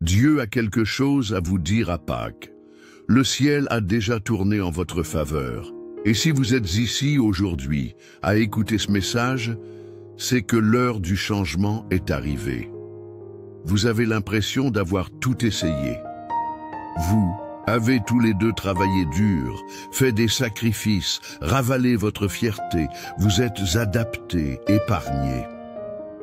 Dieu a quelque chose à vous dire à Pâques. Le ciel a déjà tourné en votre faveur. Et si vous êtes ici aujourd'hui à écouter ce message, c'est que l'heure du changement est arrivée. Vous avez l'impression d'avoir tout essayé. Vous avez tous les deux travaillé dur, fait des sacrifices, ravalé votre fierté, vous êtes adaptés, épargnés.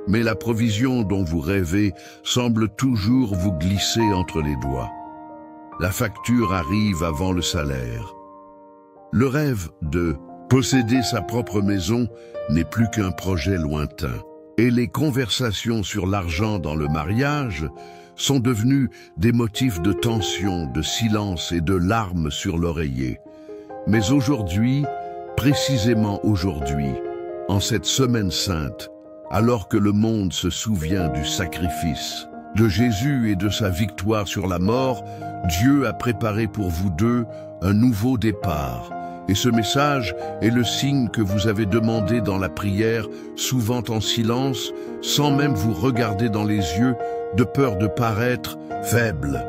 Mais la provision dont vous rêvez semble toujours vous glisser entre les doigts. La facture arrive avant le salaire. Le rêve de posséder sa propre maison n'est plus qu'un projet lointain. Et les conversations sur l'argent dans le mariage sont devenues des motifs de tension, de silence et de larmes sur l'oreiller. Mais aujourd'hui, précisément aujourd'hui, en cette semaine sainte, alors que le monde se souvient du sacrifice de Jésus et de sa victoire sur la mort, Dieu a préparé pour vous deux un nouveau départ. Et ce message est le signe que vous avez demandé dans la prière, souvent en silence, sans même vous regarder dans les yeux, de peur de paraître faible.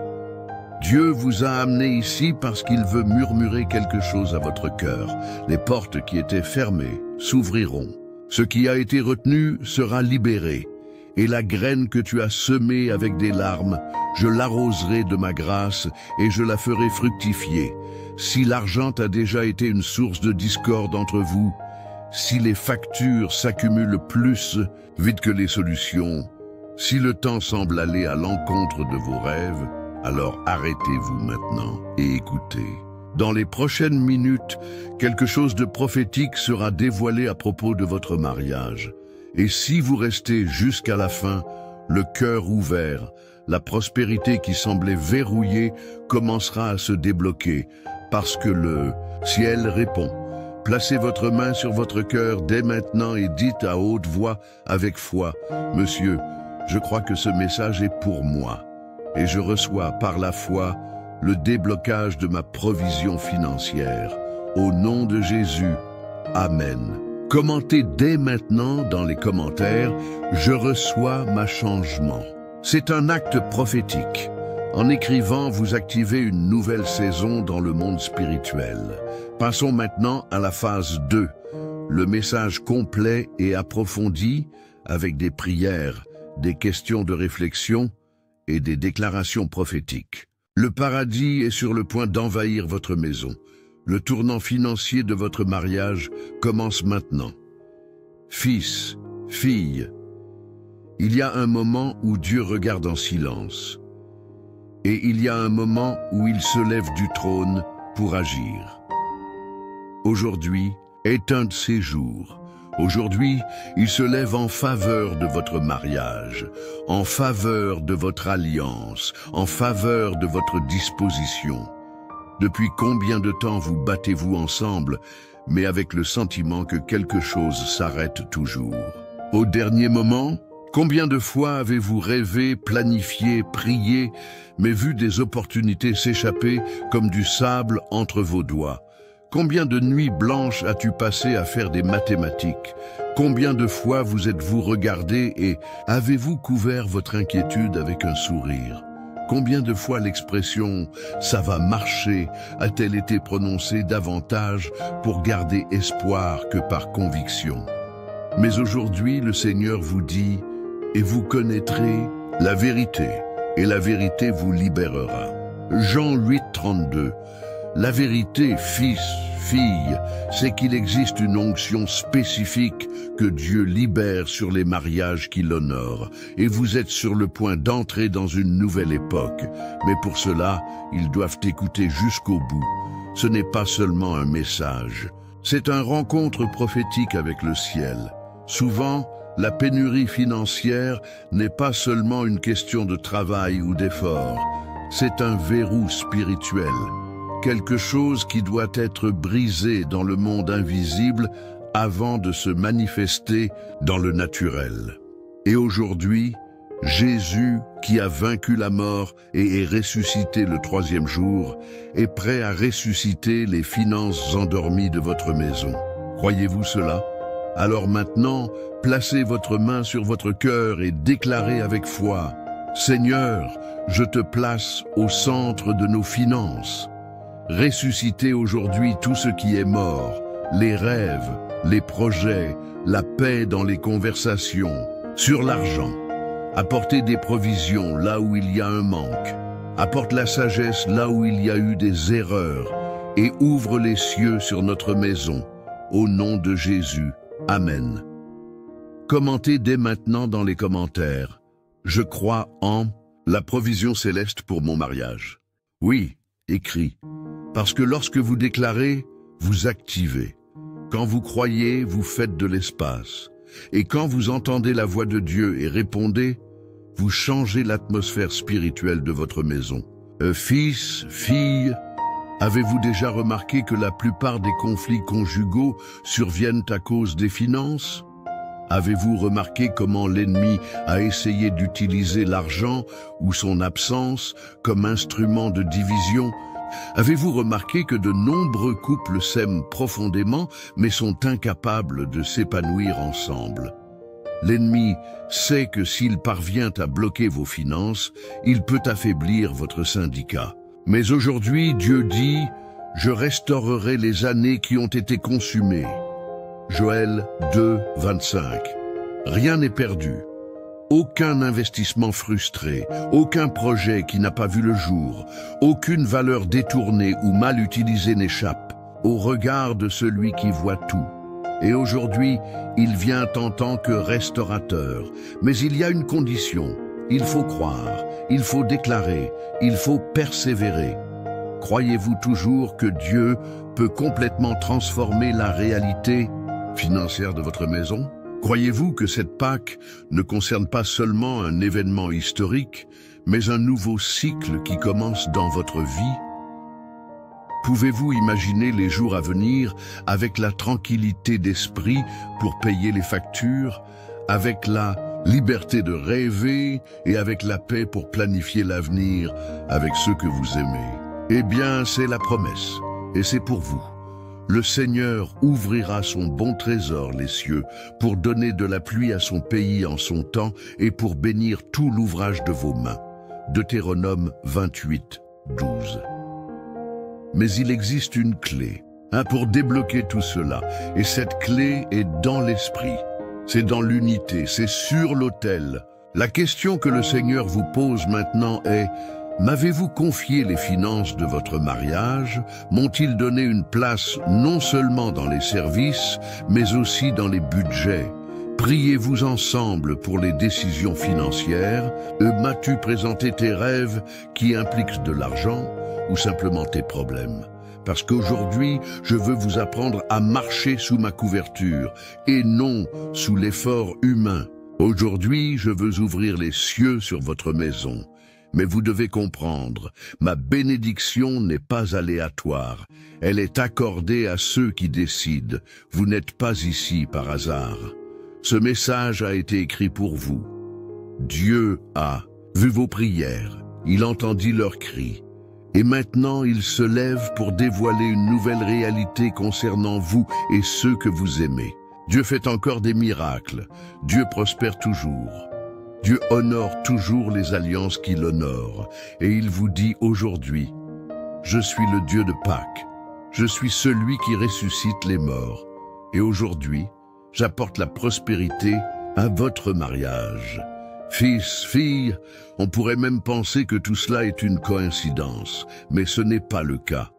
Dieu vous a amené ici parce qu'il veut murmurer quelque chose à votre cœur. Les portes qui étaient fermées s'ouvriront. Ce qui a été retenu sera libéré. Et la graine que tu as semée avec des larmes, je l'arroserai de ma grâce et je la ferai fructifier. Si l'argent a déjà été une source de discorde entre vous, si les factures s'accumulent plus vite que les solutions, si le temps semble aller à l'encontre de vos rêves, alors arrêtez-vous maintenant et écoutez. Dans les prochaines minutes, quelque chose de prophétique sera dévoilé à propos de votre mariage. Et si vous restez jusqu'à la fin, le cœur ouvert, la prospérité qui semblait verrouillée commencera à se débloquer, parce que le ciel répond. Placez votre main sur votre cœur dès maintenant et dites à haute voix, avec foi, « Monsieur, je crois que ce message est pour moi, et je reçois par la foi le déblocage de ma provision financière. Au nom de Jésus, Amen. » Commentez dès maintenant dans les commentaires « Je reçois ma changement ». C'est un acte prophétique. En écrivant, vous activez une nouvelle saison dans le monde spirituel. Passons maintenant à la phase 2, le message complet et approfondi avec des prières, des questions de réflexion et des déclarations prophétiques. Le paradis est sur le point d'envahir votre maison. Le tournant financier de votre mariage commence maintenant. Fils, fille, il y a un moment où Dieu regarde en silence. Et il y a un moment où il se lève du trône pour agir. Aujourd'hui est un de ces jours. Aujourd'hui, il se lève en faveur de votre mariage, en faveur de votre alliance, en faveur de votre disposition. Depuis combien de temps vous battez-vous ensemble, mais avec le sentiment que quelque chose s'arrête toujours? Au dernier moment, combien de fois avez-vous rêvé, planifié, prié, mais vu des opportunités s'échapper comme du sable entre vos doigts? Combien de nuits blanches as-tu passé à faire des mathématiques? Combien de fois vous êtes-vous regardé et avez-vous couvert votre inquiétude avec un sourire? Combien de fois l'expression « ça va marcher » a-t-elle été prononcée davantage pour garder espoir que par conviction? Mais aujourd'hui, le Seigneur vous dit « et vous connaîtrez la vérité, et la vérité vous libérera ». Jean 8, 32. La vérité, fils, fille, c'est qu'il existe une onction spécifique que Dieu libère sur les mariages qui l'honorent. Et vous êtes sur le point d'entrer dans une nouvelle époque. Mais pour cela, ils doivent écouter jusqu'au bout. Ce n'est pas seulement un message. C'est une rencontre prophétique avec le ciel. Souvent, la pénurie financière n'est pas seulement une question de travail ou d'effort. C'est un verrou spirituel. Quelque chose qui doit être brisé dans le monde invisible avant de se manifester dans le naturel. Et aujourd'hui, Jésus, qui a vaincu la mort et est ressuscité le troisième jour, est prêt à ressusciter les finances endormies de votre maison. Croyez-vous cela? Alors maintenant, placez votre main sur votre cœur et déclarez avec foi, Seigneur, je te place au centre de nos finances. Ressuscitez aujourd'hui tout ce qui est mort, les rêves, les projets, la paix dans les conversations, sur l'argent. Apportez des provisions là où il y a un manque. Apporte la sagesse là où il y a eu des erreurs et ouvre les cieux sur notre maison. Au nom de Jésus. Amen. Commentez dès maintenant dans les commentaires. Je crois en la provision céleste pour mon mariage. Oui, écrit. Parce que lorsque vous déclarez, vous activez. Quand vous croyez, vous faites de l'espace. Et quand vous entendez la voix de Dieu et répondez, vous changez l'atmosphère spirituelle de votre maison. Fils, fille, avez-vous déjà remarqué que la plupart des conflits conjugaux surviennent à cause des finances? Avez-vous remarqué comment l'ennemi a essayé d'utiliser l'argent ou son absence comme instrument de division? Avez-vous remarqué que de nombreux couples s'aiment profondément mais sont incapables de s'épanouir ensemble? L'ennemi sait que s'il parvient à bloquer vos finances, il peut affaiblir votre syndicat. Mais aujourd'hui, Dieu dit « Je restaurerai les années qui ont été consumées ». Joël 2, 25. Rien n'est perdu. Aucun investissement frustré, aucun projet qui n'a pas vu le jour, aucune valeur détournée ou mal utilisée n'échappe au regard de celui qui voit tout. Et aujourd'hui, il vient en tant que restaurateur. Mais il y a une condition. Il faut croire, il faut déclarer, il faut persévérer. Croyez-vous toujours que Dieu peut complètement transformer la réalité financière de votre maison? Croyez-vous que cette Pâque ne concerne pas seulement un événement historique, mais un nouveau cycle qui commence dans votre vie? Pouvez-vous imaginer les jours à venir avec la tranquillité d'esprit pour payer les factures, avec la liberté de rêver et avec la paix pour planifier l'avenir avec ceux que vous aimez? Eh bien, c'est la promesse, et c'est pour vous. Le Seigneur ouvrira son bon trésor, les cieux, pour donner de la pluie à son pays en son temps et pour bénir tout l'ouvrage de vos mains. Deutéronome 28, 12. Mais il existe une clé pour débloquer tout cela, et cette clé est dans l'esprit. C'est dans l'unité, c'est sur l'autel. La question que le Seigneur vous pose maintenant est: m'avez-vous confié les finances de votre mariage? M'ont-ils donné une place non seulement dans les services, mais aussi dans les budgets? Priez-vous ensemble pour les décisions financières? M'as-tu présenté tes rêves qui impliquent de l'argent ou simplement tes problèmes? Parce qu'aujourd'hui, je veux vous apprendre à marcher sous ma couverture et non sous l'effort humain. Aujourd'hui, je veux ouvrir les cieux sur votre maison. Mais vous devez comprendre, ma bénédiction n'est pas aléatoire. Elle est accordée à ceux qui décident. Vous n'êtes pas ici par hasard. Ce message a été écrit pour vous. Dieu a vu vos prières, il entendit leurs cris. Et maintenant, il se lève pour dévoiler une nouvelle réalité concernant vous et ceux que vous aimez. Dieu fait encore des miracles. Dieu prospère toujours. Dieu honore toujours les alliances qu'il honore. Et il vous dit aujourd'hui: je suis le Dieu de Pâques. Je suis celui qui ressuscite les morts. Et aujourd'hui, j'apporte la prospérité à votre mariage. Fils, fille, on pourrait même penser que tout cela est une coïncidence, mais ce n'est pas le cas.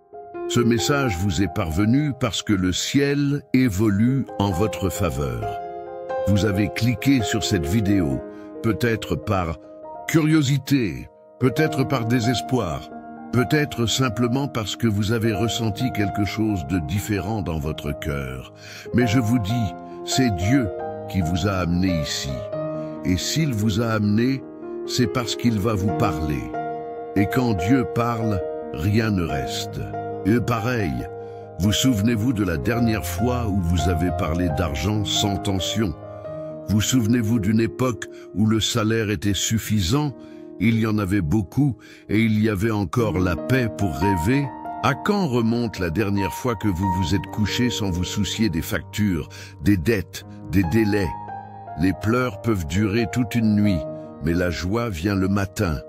Ce message vous est parvenu parce que le ciel évolue en votre faveur. Vous avez cliqué sur cette vidéo, peut-être par curiosité, peut-être par désespoir, peut-être simplement parce que vous avez ressenti quelque chose de différent dans votre cœur. Mais je vous dis, c'est Dieu qui vous a amené ici. Et s'il vous a amené, c'est parce qu'il va vous parler. Et quand Dieu parle, rien ne reste. Et pareil, vous souvenez-vous de la dernière fois où vous avez parlé d'argent sans tension? Vous souvenez-vous d'une époque où le salaire était suffisant, il y en avait beaucoup et il y avait encore la paix pour rêver? À quand remonte la dernière fois que vous vous êtes couché sans vous soucier des factures, des dettes, des délais? Les pleurs peuvent durer toute une nuit, mais la joie vient le matin.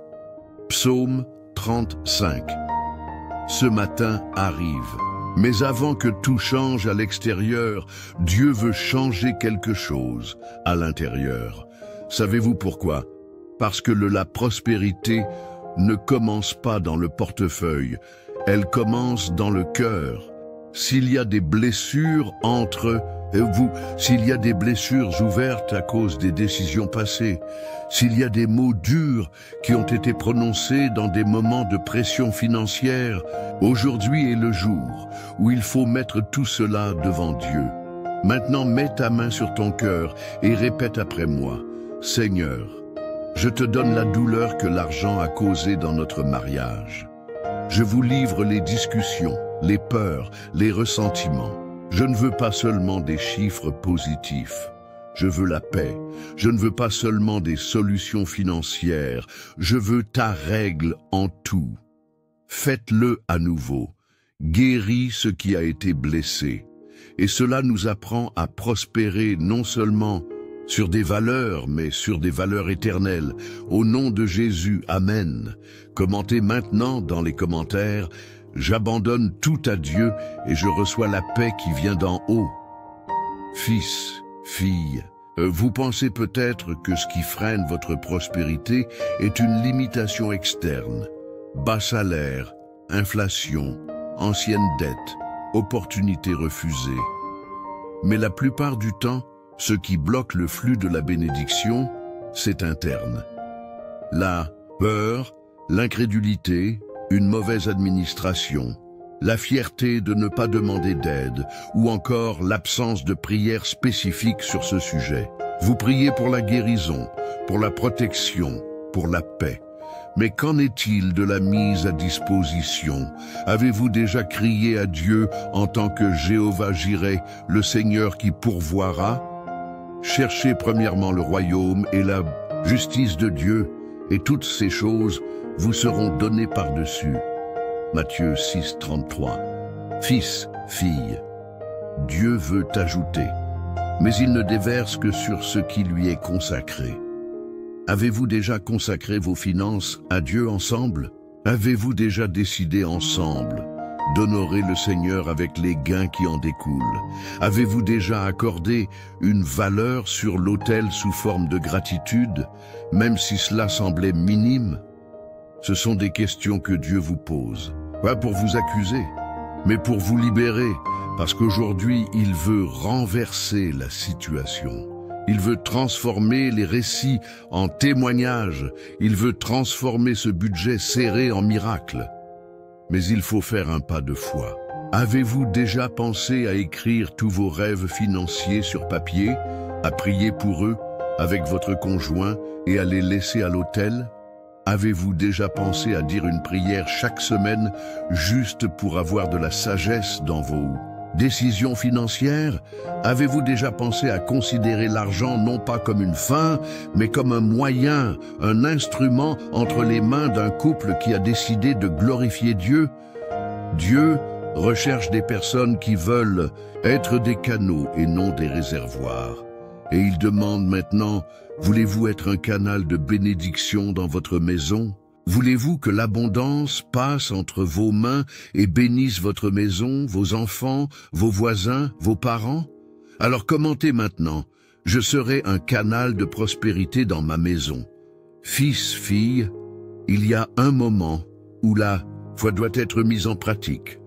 Psaume 35. Ce matin arrive. Mais avant que tout change à l'extérieur, Dieu veut changer quelque chose à l'intérieur. Savez-vous pourquoi? Parce que la prospérité ne commence pas dans le portefeuille, elle commence dans le cœur. S'il y a des blessures entre vous, s'il y a des blessures ouvertes à cause des décisions passées, s'il y a des mots durs qui ont été prononcés dans des moments de pression financière, aujourd'hui est le jour où il faut mettre tout cela devant Dieu. Maintenant, mets ta main sur ton cœur et répète après moi. Seigneur, je te donne la douleur que l'argent a causée dans notre mariage. Je vous livre les discussions, les peurs, les ressentiments. Je ne veux pas seulement des chiffres positifs. Je veux la paix. Je ne veux pas seulement des solutions financières. Je veux ta règle en tout. Faites-le à nouveau. Guéris ce qui a été blessé. Et cela nous apprend à prospérer non seulement sur des valeurs, mais sur des valeurs éternelles. Au nom de Jésus, Amen. Commentez maintenant dans les commentaires. J'abandonne tout à Dieu et je reçois la paix qui vient d'en haut. Fils, fille, vous pensez peut-être que ce qui freine votre prospérité est une limitation externe. Bas salaire, inflation, ancienne dette, opportunités refusées. Mais la plupart du temps, ce qui bloque le flux de la bénédiction, c'est interne. La peur, l'incrédulité, une mauvaise administration, la fierté de ne pas demander d'aide ou encore l'absence de prière spécifique sur ce sujet. Vous priez pour la guérison, pour la protection, pour la paix. Mais qu'en est-il de la mise à disposition? Avez-vous déjà crié à Dieu en tant que Jéhovah Jireh, le Seigneur qui pourvoira? Cherchez premièrement le royaume et la justice de Dieu, et toutes ces choses vous seront données par-dessus. Matthieu 6, 33. Fils, fille, Dieu veut t'ajouter, mais il ne déverse que sur ce qui lui est consacré. Avez-vous déjà consacré vos finances à Dieu ensemble? Avez-vous déjà décidé ensemble d'honorer le Seigneur avec les gains qui en découlent? Avez-vous déjà accordé une valeur sur l'autel sous forme de gratitude, même si cela semblait minime? Ce sont des questions que Dieu vous pose, pas pour vous accuser, mais pour vous libérer, parce qu'aujourd'hui, il veut renverser la situation. Il veut transformer les récits en témoignages. Il veut transformer ce budget serré en miracle. Mais il faut faire un pas de foi. Avez-vous déjà pensé à écrire tous vos rêves financiers sur papier, à prier pour eux avec votre conjoint et à les laisser à l'autel? Avez-vous déjà pensé à dire une prière chaque semaine juste pour avoir de la sagesse dans vos décisions financières? Avez-vous déjà pensé à considérer l'argent non pas comme une fin, mais comme un moyen, un instrument entre les mains d'un couple qui a décidé de glorifier Dieu? Dieu recherche des personnes qui veulent être des canaux et non des réservoirs. Et il demande maintenant, voulez-vous être un canal de bénédiction dans votre maison? Voulez-vous que l'abondance passe entre vos mains et bénisse votre maison, vos enfants, vos voisins, vos parents? Alors commentez maintenant, je serai un canal de prospérité dans ma maison. Fils, fille, il y a un moment où la foi doit être mise en pratique.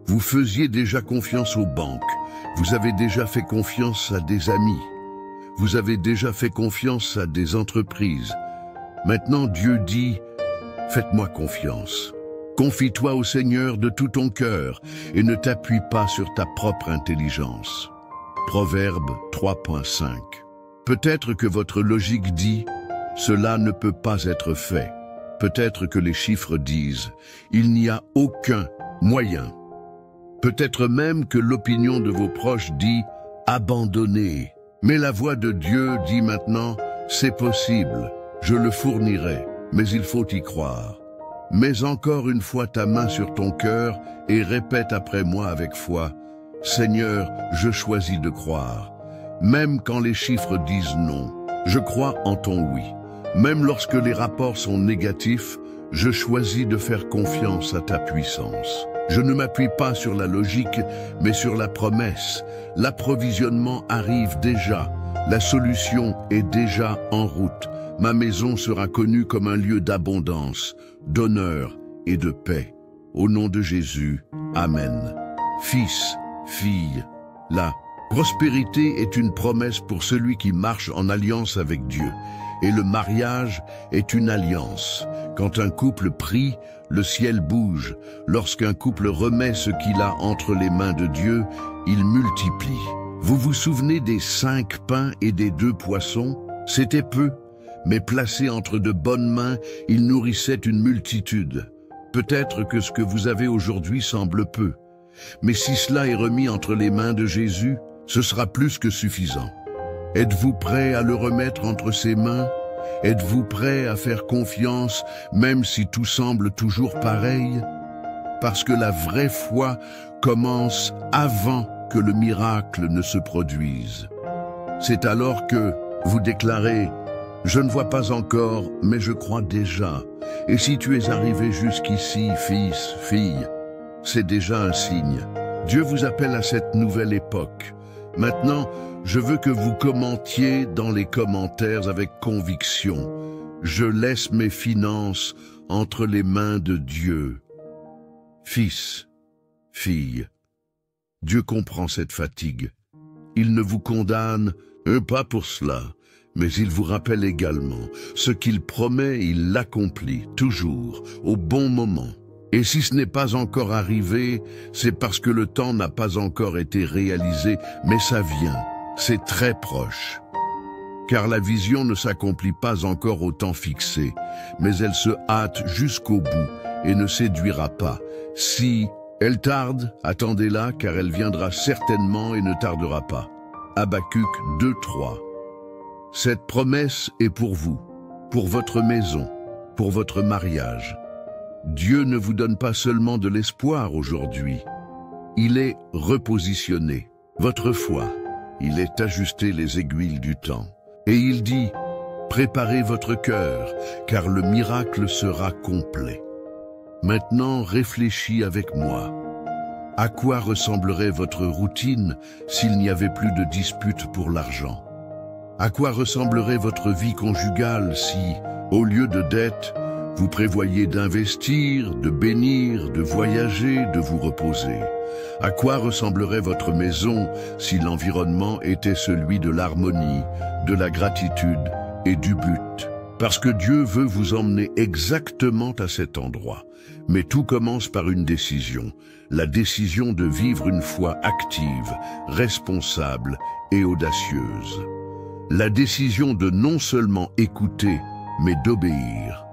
Vous faisiez déjà confiance aux banques, vous avez déjà fait confiance à des amis. Vous avez déjà fait confiance à des entreprises. Maintenant, Dieu dit, faites-moi confiance. Confie-toi au Seigneur de tout ton cœur et ne t'appuie pas sur ta propre intelligence. Proverbe 3.5. Peut-être que votre logique dit, cela ne peut pas être fait. Peut-être que les chiffres disent, il n'y a aucun moyen. Peut-être même que l'opinion de vos proches dit, abandonnez. Mais la voix de Dieu dit maintenant, c'est possible, je le fournirai, mais il faut y croire. Mets encore une fois ta main sur ton cœur et répète après moi avec foi, Seigneur, je choisis de croire. Même quand les chiffres disent non, je crois en ton oui. Même lorsque les rapports sont négatifs, je choisis de faire confiance à ta puissance. Je ne m'appuie pas sur la logique, mais sur la promesse. L'approvisionnement arrive déjà. La solution est déjà en route. Ma maison sera connue comme un lieu d'abondance, d'honneur et de paix. Au nom de Jésus, Amen. Fils, fille, la prospérité est une promesse pour celui qui marche en alliance avec Dieu. Et le mariage est une alliance. Quand un couple prie, le ciel bouge. Lorsqu'un couple remet ce qu'il a entre les mains de Dieu, il multiplie. Vous vous souvenez des 5 pains et des 2 poissons? C'était peu, mais placés entre de bonnes mains, ils nourrissaient une multitude. Peut-être que ce que vous avez aujourd'hui semble peu, mais si cela est remis entre les mains de Jésus, ce sera plus que suffisant. Êtes-vous prêt à le remettre entre ses mains? Êtes-vous prêt à faire confiance, même si tout semble toujours pareil? Parce que la vraie foi commence avant que le miracle ne se produise. C'est alors que vous déclarez « Je ne vois pas encore, mais je crois déjà ». Et si tu es arrivé jusqu'ici, fils, fille, c'est déjà un signe. Dieu vous appelle à cette nouvelle époque. Maintenant, je veux que vous commentiez dans les commentaires avec conviction. Je laisse mes finances entre les mains de Dieu. Fils, fille, Dieu comprend cette fatigue. Il ne vous condamne pas pour cela, mais il vous rappelle également, ce qu'il promet, il l'accomplit, toujours, au bon moment. Et si ce n'est pas encore arrivé, c'est parce que le temps n'a pas encore été réalisé, mais ça vient, c'est très proche. Car la vision ne s'accomplit pas encore au temps fixé, mais elle se hâte jusqu'au bout et ne séduira pas. Si elle tarde, attendez-la, car elle viendra certainement et ne tardera pas. Habacuc 2:3. Cette promesse est pour vous, pour votre maison, pour votre mariage. Dieu ne vous donne pas seulement de l'espoir aujourd'hui. Il est repositionné. Votre foi, il est ajusté les aiguilles du temps. Et il dit, préparez votre cœur, car le miracle sera complet. Maintenant, réfléchis avec moi. À quoi ressemblerait votre routine s'il n'y avait plus de disputes pour l'argent? À quoi ressemblerait votre vie conjugale si, au lieu de dettes, vous prévoyez d'investir, de bénir, de voyager, de vous reposer? À quoi ressemblerait votre maison si l'environnement était celui de l'harmonie, de la gratitude et du but? Parce que Dieu veut vous emmener exactement à cet endroit. Mais tout commence par une décision, la décision de vivre une foi active, responsable et audacieuse. La décision de non seulement écouter, mais d'obéir.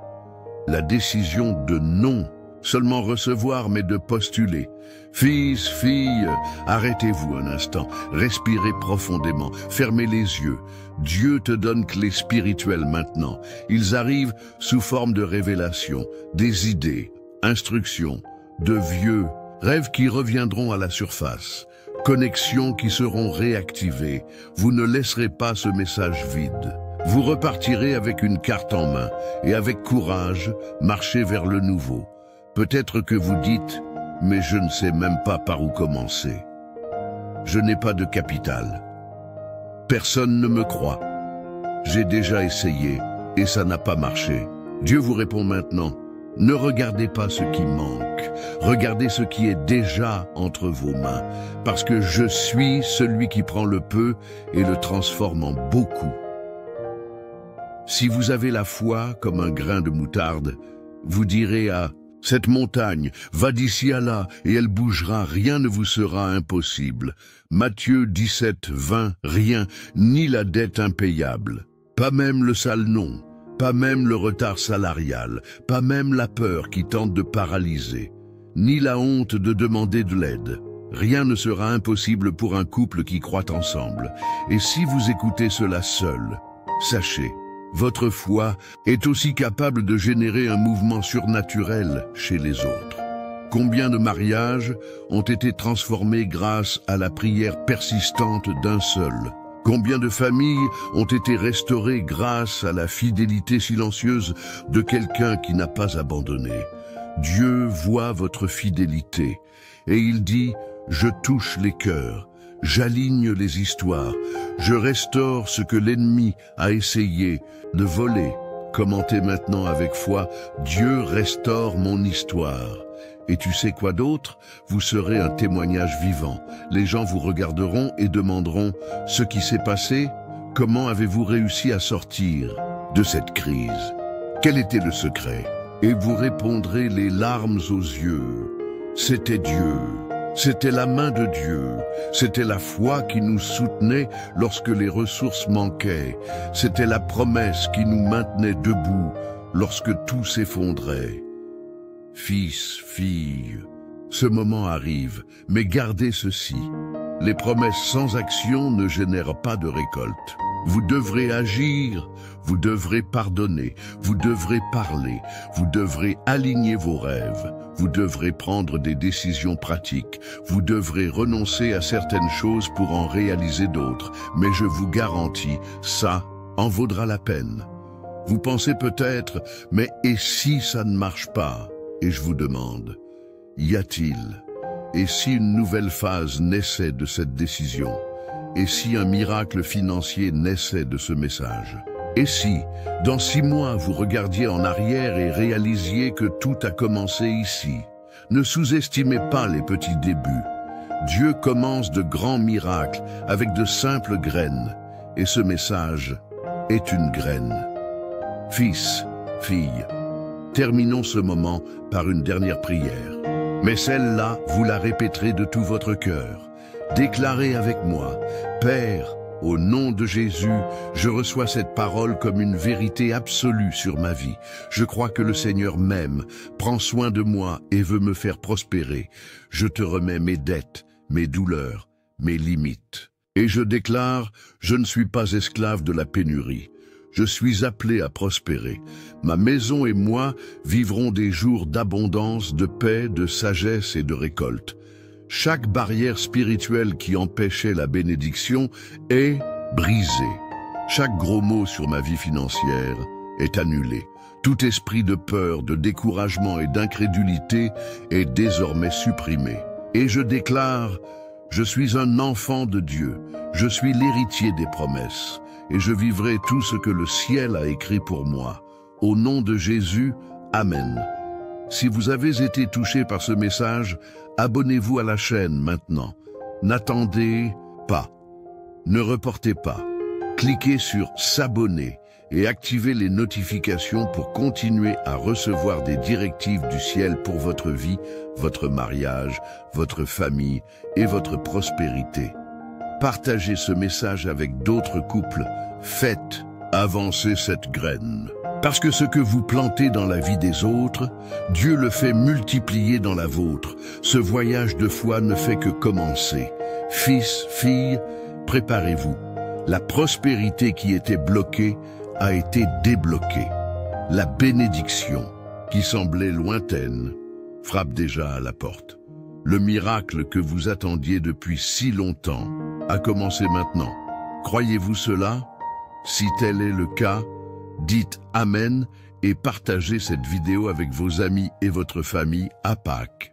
La décision de non seulement recevoir, mais de postuler. Fils, fille, arrêtez-vous un instant, respirez profondément, fermez les yeux. Dieu te donne clés spirituelles maintenant. Ils arrivent sous forme de révélations, des idées, instructions, de vieux rêves qui reviendront à la surface, connexions qui seront réactivées. Vous ne laisserez pas ce message vide. Vous repartirez avec une carte en main et avec courage, marchez vers le nouveau. Peut-être que vous dites, mais je ne sais même pas par où commencer. Je n'ai pas de capital. Personne ne me croit. J'ai déjà essayé et ça n'a pas marché. Dieu vous répond maintenant, ne regardez pas ce qui manque, regardez ce qui est déjà entre vos mains, parce que je suis celui qui prend le peu et le transforme en beaucoup. Si vous avez la foi comme un grain de moutarde, vous direz à cette montagne, va d'ici à là, et elle bougera, rien ne vous sera impossible. Matthieu 17:20, rien, ni la dette impayable, pas même le sale nom, pas même le retard salarial, pas même la peur qui tente de paralyser, ni la honte de demander de l'aide. Rien ne sera impossible pour un couple qui croit ensemble. Et si vous écoutez cela seul, sachez, votre foi est aussi capable de générer un mouvement surnaturel chez les autres. Combien de mariages ont été transformés grâce à la prière persistante d'un seul? Combien de familles ont été restaurées grâce à la fidélité silencieuse de quelqu'un qui n'a pas abandonné? Dieu voit votre fidélité et il dit « Je touche les cœurs, j'aligne les histoires, je restaure ce que l'ennemi a essayé de voler. » Commentez maintenant avec foi « Dieu restaure mon histoire ». Et tu sais quoi d'autre? Vous serez un témoignage vivant. Les gens vous regarderont et demanderont « Ce qui s'est passé? Comment avez-vous réussi à sortir de cette crise? Quel était le secret ?» Et vous répondrez les larmes aux yeux. C'était Dieu. C'était la main de Dieu. C'était la foi qui nous soutenait lorsque les ressources manquaient. C'était la promesse qui nous maintenait debout lorsque tout s'effondrait. Fils, fille, ce moment arrive, mais gardez ceci. Les promesses sans action ne génèrent pas de récolte. Vous devrez agir, vous devrez pardonner, vous devrez parler, vous devrez aligner vos rêves, vous devrez prendre des décisions pratiques, vous devrez renoncer à certaines choses pour en réaliser d'autres, mais je vous garantis, ça en vaudra la peine. Vous pensez peut-être, mais et si ça ne marche pas? Et je vous demande, y a-t-il? Et si une nouvelle phase naissait de cette décision? Et si un miracle financier naissait de ce message? Et si, dans 6 mois, vous regardiez en arrière et réalisiez que tout a commencé ici? Ne sous-estimez pas les petits débuts. Dieu commence de grands miracles avec de simples graines. Et ce message est une graine. Fils, fille, terminons ce moment par une dernière prière. Mais celle-là, vous la répéterez de tout votre cœur. Déclarez avec moi, Père, au nom de Jésus, je reçois cette parole comme une vérité absolue sur ma vie. Je crois que le Seigneur m'aime, prend soin de moi et veut me faire prospérer. Je te remets mes dettes, mes douleurs, mes limites. Et je déclare, je ne suis pas esclave de la pénurie. Je suis appelé à prospérer. Ma maison et moi vivrons des jours d'abondance, de paix, de sagesse et de récolte. Chaque barrière spirituelle qui empêchait la bénédiction est brisée. Chaque gros mot sur ma vie financière est annulé. Tout esprit de peur, de découragement et d'incrédulité est désormais supprimé. Et je déclare, je suis un enfant de Dieu. Je suis l'héritier des promesses. Et je vivrai tout ce que le ciel a écrit pour moi. Au nom de Jésus, Amen. Si vous avez été touché par ce message, abonnez-vous à la chaîne maintenant. N'attendez pas. Ne reportez pas. Cliquez sur s'abonner et activez les notifications pour continuer à recevoir des directives du ciel pour votre vie, votre mariage, votre famille et votre prospérité. Partagez ce message avec d'autres couples. Faites avancer cette graine. Parce que ce que vous plantez dans la vie des autres, Dieu le fait multiplier dans la vôtre. Ce voyage de foi ne fait que commencer. Fils, filles, préparez-vous. La prospérité qui était bloquée a été débloquée. La bénédiction, qui semblait lointaine, frappe déjà à la porte. Le miracle que vous attendiez depuis si longtemps a commencé maintenant. Croyez-vous cela? Si tel est le cas, dites Amen et partagez cette vidéo avec vos amis et votre famille à Pâques.